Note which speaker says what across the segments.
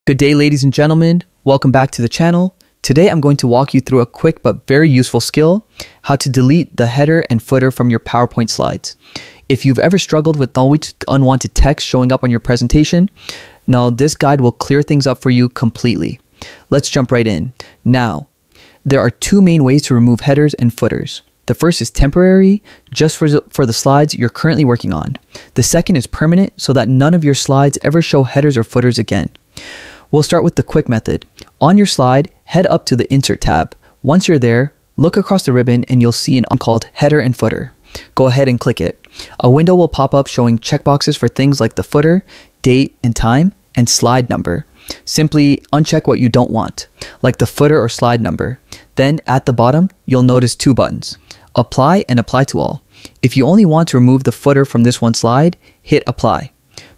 Speaker 1: Good day, ladies and gentlemen. Welcome back to the channel. Today, I'm going to walk you through a quick but very useful skill, how to delete the header and footer from your PowerPoint slides. If you've ever struggled with unwanted text showing up on your presentation, now this guide will clear things up for you completely. Let's jump right in. Now, there are two main ways to remove headers and footers. The first is temporary, just for the slides you're currently working on. The second is permanent, so that none of your slides ever show headers or footers again. We'll start with the quick method. On your slide, head up to the Insert tab. Once you're there, look across the ribbon and you'll see an icon called Header and Footer. Go ahead and click it. A window will pop up showing checkboxes for things like the footer, date and time, and slide number. Simply uncheck what you don't want, like the footer or slide number. Then at the bottom, you'll notice two buttons, Apply and Apply to All. If you only want to remove the footer from this one slide, hit Apply.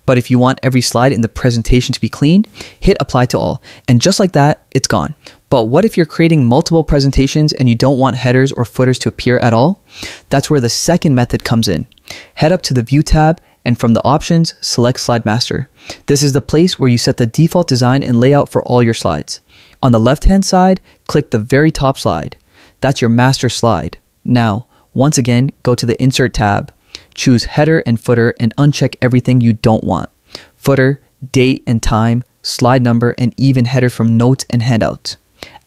Speaker 1: But if you want every slide in the presentation to be clean, hit Apply to All. And just like that, it's gone. But what if you're creating multiple presentations and you don't want headers or footers to appear at all? That's where the second method comes in. Head up to the View tab and from the options, select Slide Master. This is the place where you set the default design and layout for all your slides. On the left-hand side, click the very top slide. That's your master slide. Now, once again, go to the Insert tab. Choose header and footer and uncheck everything you don't want. Footer, date and time, slide number, and even header from notes and handouts.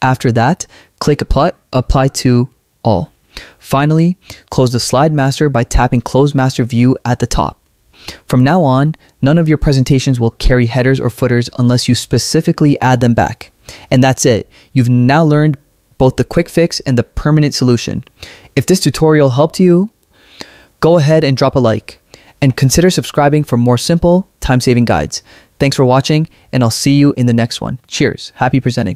Speaker 1: After that, click Apply to All. Finally, close the Slide Master by tapping Close Master View at the top. From now on, none of your presentations will carry headers or footers unless you specifically add them back. And that's it. You've now learned both the quick fix and the permanent solution. If this tutorial helped you, go ahead and drop a like and consider subscribing for more simple, time-saving guides. Thanks for watching, and I'll see you in the next one. Cheers. Happy presenting.